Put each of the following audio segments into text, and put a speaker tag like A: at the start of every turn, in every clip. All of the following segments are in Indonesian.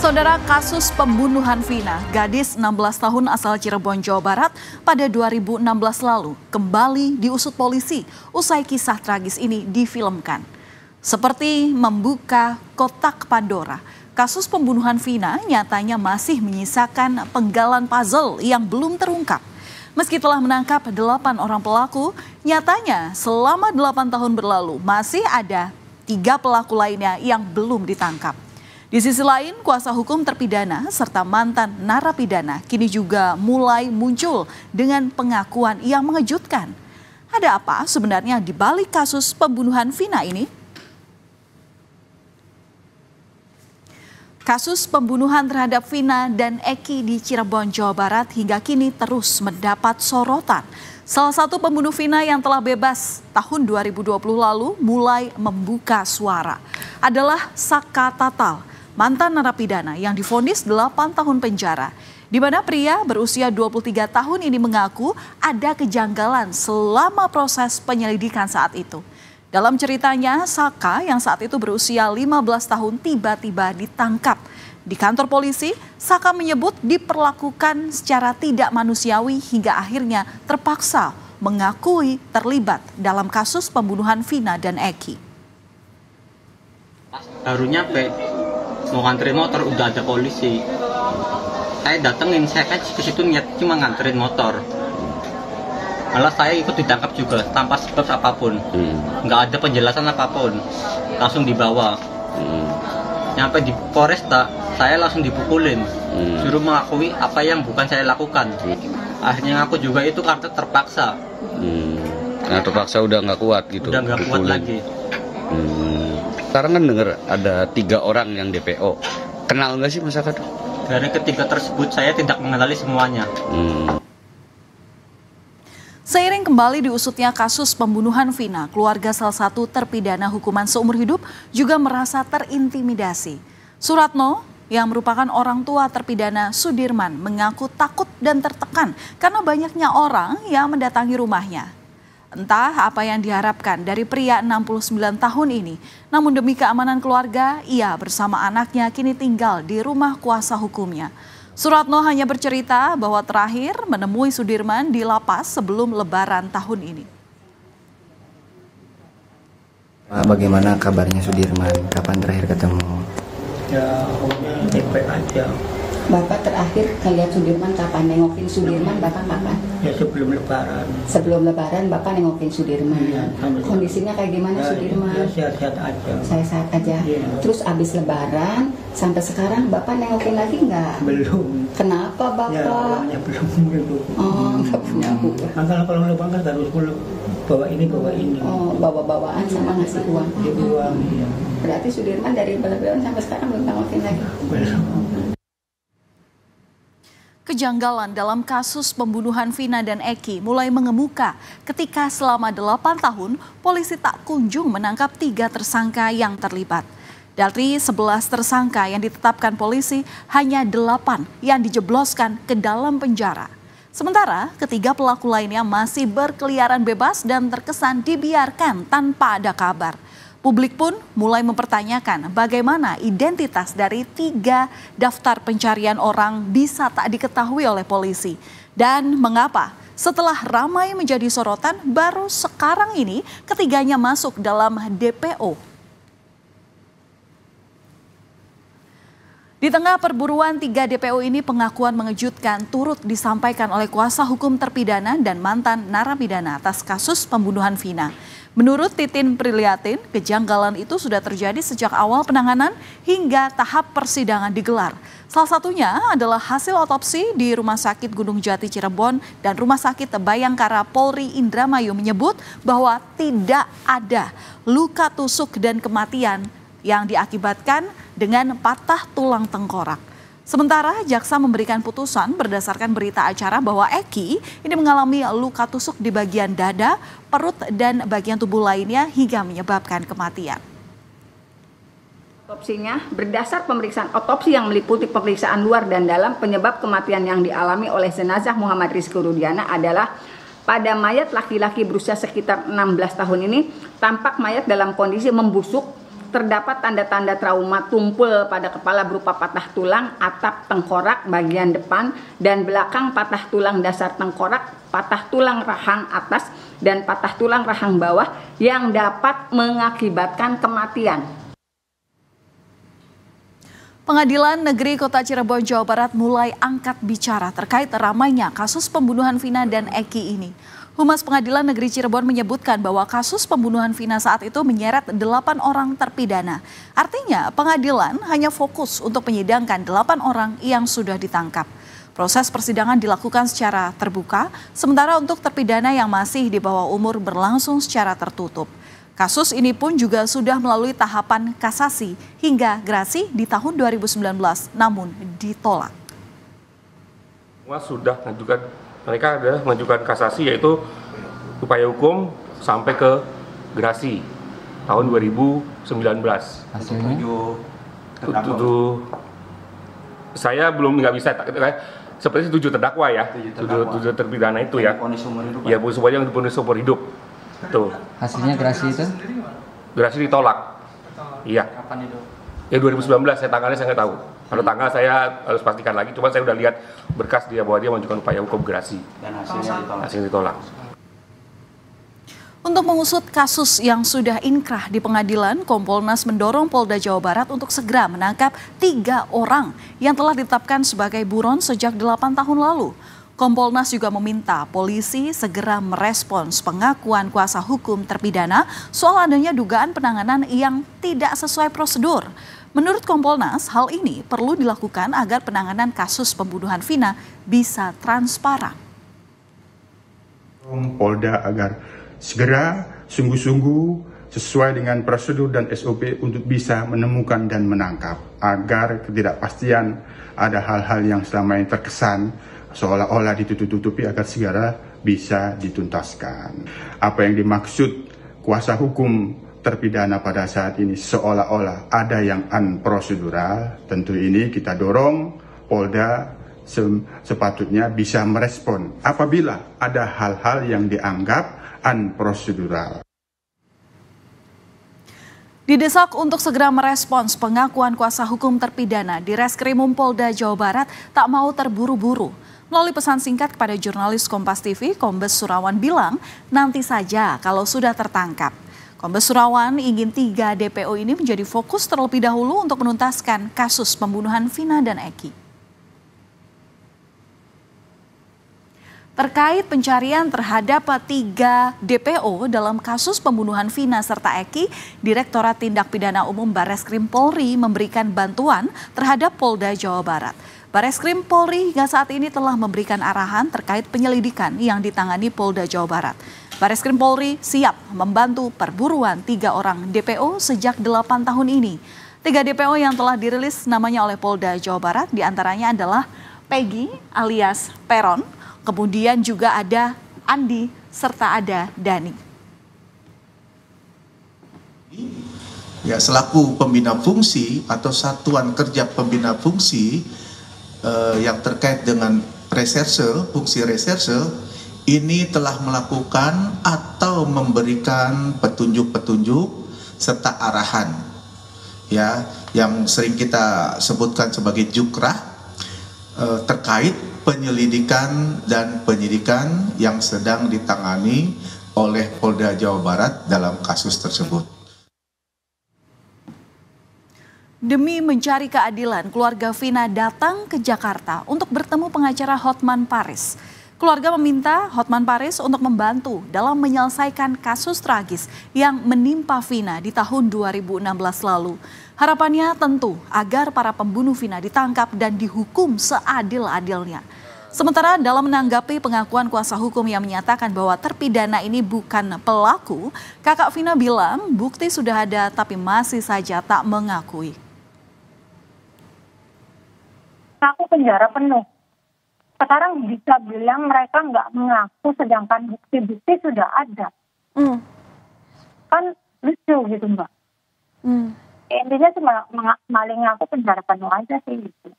A: Saudara, kasus pembunuhan Vina, gadis 16 tahun asal Cirebon, Jawa Barat pada 2016 lalu kembali diusut polisi usai kisah tragis ini difilmkan. Seperti membuka kotak Pandora, kasus pembunuhan Vina nyatanya masih menyisakan penggalan puzzle yang belum terungkap. Meski telah menangkap 8 orang pelaku, nyatanya selama 8 tahun berlalu masih ada 3 pelaku lainnya yang belum ditangkap. Di sisi lain, kuasa hukum terpidana serta mantan narapidana kini juga mulai muncul dengan pengakuan yang mengejutkan. Ada apa sebenarnya di balik kasus pembunuhan Vina ini? Kasus pembunuhan terhadap Vina dan Eki di Cirebon, Jawa Barat hingga kini terus mendapat sorotan. Salah satu pembunuh Vina yang telah bebas tahun 2020 lalu mulai membuka suara adalah Saka Tatal, mantan narapidana yang divonis 8 tahun penjara, di mana pria berusia 23 tahun ini mengaku ada kejanggalan selama proses penyelidikan saat itu. Dalam ceritanya, Saka yang saat itu berusia 15 tahun tiba-tiba ditangkap. Di kantor polisi, Saka menyebut diperlakukan secara tidak manusiawi hingga akhirnya terpaksa mengakui terlibat dalam kasus pembunuhan Vina dan Eki.
B: Baru nyampe mau nganterin motor udah ada polisi. Saya datengin, saya kan ke situ niat cuma nganterin motor. Malah saya ikut ditangkap juga tanpa sebab apapun. Nggak ada penjelasan apapun. Langsung dibawa. Nyampe di Polresta, saya langsung dipukulin. Suruh mengakui apa yang bukan saya lakukan. Akhirnya ngaku juga itu karena terpaksa.
C: Nah, terpaksa udah nggak kuat gitu.
B: Udah nggak kuat lagi.
C: Sekarang kan dengar ada 3 orang yang DPO. Kenal nggak sih masyarakat?
B: Dari ketiga tersebut saya tidak mengenali semuanya.
A: Seiring kembali diusutnya kasus pembunuhan Vina, keluarga salah satu terpidana hukuman seumur hidup juga merasa terintimidasi. Suratno yang merupakan orang tua terpidana Sudirman mengaku takut dan tertekan karena banyaknya orang yang mendatangi rumahnya. Entah apa yang diharapkan dari pria 69 tahun ini, namun demi keamanan keluarga, ia bersama anaknya kini tinggal di rumah kuasa hukumnya. Suratno hanya bercerita bahwa terakhir menemui Sudirman di lapas sebelum Lebaran tahun ini.
D: Bagaimana kabarnya Sudirman? Kapan terakhir ketemu?
E: Ya, baik aja.
F: Bapak terakhir ngeliat Sudirman kapan? Nengokin Sudirman Bapak kapan?
E: Ya sebelum Lebaran.
F: Sebelum Lebaran Bapak nengokin Sudirman.
E: Ya,
F: kondisinya kayak gimana Sudirman?
E: Ya sehat-sehat aja.
F: Sehat aja.
E: Ya.
F: Terus abis Lebaran sampai sekarang Bapak nengokin lagi nggak?
E: Belum.
F: Kenapa Bapak?
E: Ya, orangnya belum.
F: Oh, nggak punya uang.
E: Kalau Lebaran kan harus bawa ini.
F: Oh, bawa-bawaan sama ngasih uang.
E: Uang, ya.
F: Berarti Sudirman dari Lebaran sampai sekarang belum nengokin lagi?
E: Belum.
A: Kejanggalan dalam kasus pembunuhan Vina dan Eki mulai mengemuka ketika selama 8 tahun polisi tak kunjung menangkap 3 tersangka yang terlibat. Dari 11 tersangka yang ditetapkan polisi, hanya 8 yang dijebloskan ke dalam penjara. Sementara ketiga pelaku lainnya masih berkeliaran bebas dan terkesan dibiarkan tanpa ada kabar. Publik pun mulai mempertanyakan bagaimana identitas dari 3 daftar pencarian orang bisa tak diketahui oleh polisi. Dan mengapa setelah ramai menjadi sorotan baru sekarang ini ketiganya masuk dalam DPO. Di tengah perburuan 3 DPO ini, pengakuan mengejutkan turut disampaikan oleh kuasa hukum terpidana dan mantan narapidana atas kasus pembunuhan Vina. Menurut Titin Priliatin, kejanggalan itu sudah terjadi sejak awal penanganan hingga tahap persidangan digelar. Salah satunya adalah hasil otopsi di Rumah Sakit Gunung Jati Cirebon dan Rumah Sakit Bayangkara Polri Indramayu menyebut bahwa tidak ada luka tusuk dan kematian yang diakibatkan dengan patah tulang tengkorak. Sementara jaksa memberikan putusan berdasarkan berita acara bahwa Eki ini mengalami luka tusuk di bagian dada, perut, dan bagian tubuh lainnya hingga menyebabkan kematian.
G: Otopsinya berdasar pemeriksaan otopsi yang meliputi pemeriksaan luar dan dalam, penyebab kematian yang dialami oleh jenazah Muhammad Rizky Rudiana adalah pada mayat laki-laki berusia sekitar 16 tahun ini tampak mayat dalam kondisi membusuk, terdapat tanda-tanda trauma tumpul pada kepala berupa patah tulang, atap tengkorak bagian depan dan belakang, patah tulang dasar tengkorak, patah tulang rahang atas, dan patah tulang rahang bawah yang dapat mengakibatkan kematian.
A: Pengadilan Negeri Kota Cirebon, Jawa Barat mulai angkat bicara terkait ramainya kasus pembunuhan Vina dan Eki ini. Humas Pengadilan Negeri Cirebon menyebutkan bahwa kasus pembunuhan Vina saat itu menyeret 8 orang terpidana. Artinya pengadilan hanya fokus untuk menyidangkan 8 orang yang sudah ditangkap. Proses persidangan dilakukan secara terbuka, sementara untuk terpidana yang masih di bawah umur berlangsung secara tertutup. Kasus ini pun juga sudah melalui tahapan kasasi hingga gerasi di tahun 2019, namun ditolak.
H: Sudah mengajukan, mereka adalah mengajukan kasasi, yaitu upaya hukum sampai ke gerasi tahun 2019.
D: Hasilnya?
H: Saya belum nggak bisa, seperti 7 terdakwa ya, 7 terpidana itu ya. Ya, ponis umur yang diponis seumur hidup. Tuh.
D: Hasilnya gerasi itu?
H: Gerasi ditolak. Iya.
D: Kapan itu?
H: Ya 2019, saya tanggalnya saya nggak tahu. Kalau tanggal saya harus pastikan lagi, cuma saya udah lihat berkas dia bahwa dia mengajukan upaya hukum gerasi.
D: Dan hasilnya ditolak.
H: Hasilnya ditolak.
A: Untuk mengusut kasus yang sudah inkrah di pengadilan, Kompolnas mendorong Polda Jawa Barat untuk segera menangkap 3 orang yang telah ditetapkan sebagai buron sejak 8 tahun lalu. Kompolnas juga meminta polisi segera merespons pengakuan kuasa hukum terpidana soal adanya dugaan penanganan yang tidak sesuai prosedur. Menurut Kompolnas, hal ini perlu dilakukan agar penanganan kasus pembunuhan Vina bisa transparan.
I: Polda agar segera sungguh-sungguh sesuai dengan prosedur dan SOP untuk bisa menemukan dan menangkap, agar ketidakpastian ada hal-hal yang selama ini terkesan seolah-olah ditutup-tutupi agar segera bisa dituntaskan. Apa yang dimaksud kuasa hukum terpidana pada saat ini seolah-olah ada yang unprosedural, tentu ini kita dorong Polda sepatutnya bisa merespon apabila ada hal-hal yang dianggap unprosedural.
A: Didesak untuk segera merespons pengakuan kuasa hukum terpidana, Direskrimum Polda Jawa Barat tak mau terburu-buru. Melalui pesan singkat kepada jurnalis Kompas TV, Kombes Surawan bilang, nanti saja kalau sudah tertangkap. Kombes Surawan ingin 3 DPO ini menjadi fokus terlebih dahulu untuk menuntaskan kasus pembunuhan Vina dan Eki. Terkait pencarian terhadap 3 DPO dalam kasus pembunuhan Vina serta Eki, Direktorat Tindak Pidana Umum Bareskrim Polri memberikan bantuan terhadap Polda Jawa Barat. Bareskrim Polri hingga saat ini telah memberikan arahan terkait penyelidikan yang ditangani Polda Jawa Barat. Bareskrim Polri siap membantu perburuan 3 orang DPO sejak 8 tahun ini. 3 DPO yang telah dirilis namanya oleh Polda Jawa Barat diantaranya adalah Peggy alias Peron, kemudian juga ada Andi serta ada Dani.
J: Ya, selaku pembina fungsi atau satuan kerja pembina fungsi yang terkait dengan reserse, fungsi reserse, ini telah melakukan atau memberikan petunjuk-petunjuk serta arahan, ya, yang sering kita sebutkan sebagai jukrah terkait penyelidikan dan penyidikan yang sedang ditangani oleh Polda Jawa Barat dalam kasus tersebut.
A: Demi mencari keadilan, keluarga Vina datang ke Jakarta untuk bertemu pengacara Hotman Paris. Keluarga meminta Hotman Paris untuk membantu dalam menyelesaikan kasus tragis yang menimpa Vina di tahun 2016 lalu. Harapannya tentu agar para pembunuh Vina ditangkap dan dihukum seadil-adilnya. Sementara dalam menanggapi pengakuan kuasa hukum yang menyatakan bahwa terpidana ini bukan pelaku, kakak Vina bilang bukti sudah ada tapi masih saja tak mengakui.
K: Aku penjara penuh. Sekarang bisa bilang mereka nggak mengaku sedangkan bukti-bukti sudah ada. Kan lucu gitu Mbak. Intinya cuma maling ngaku penjara penuh aja sih gitu.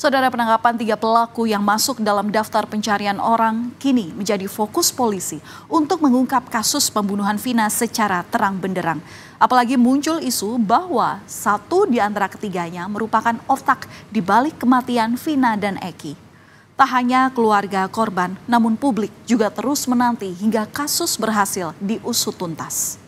A: Saudara, penangkapan 3 pelaku yang masuk dalam daftar pencarian orang kini menjadi fokus polisi untuk mengungkap kasus pembunuhan Vina secara terang benderang. Apalagi muncul isu bahwa satu di antara ketiganya merupakan otak di balik kematian Vina dan Eki. Tak hanya keluarga korban, namun publik juga terus menanti hingga kasus berhasil diusut tuntas.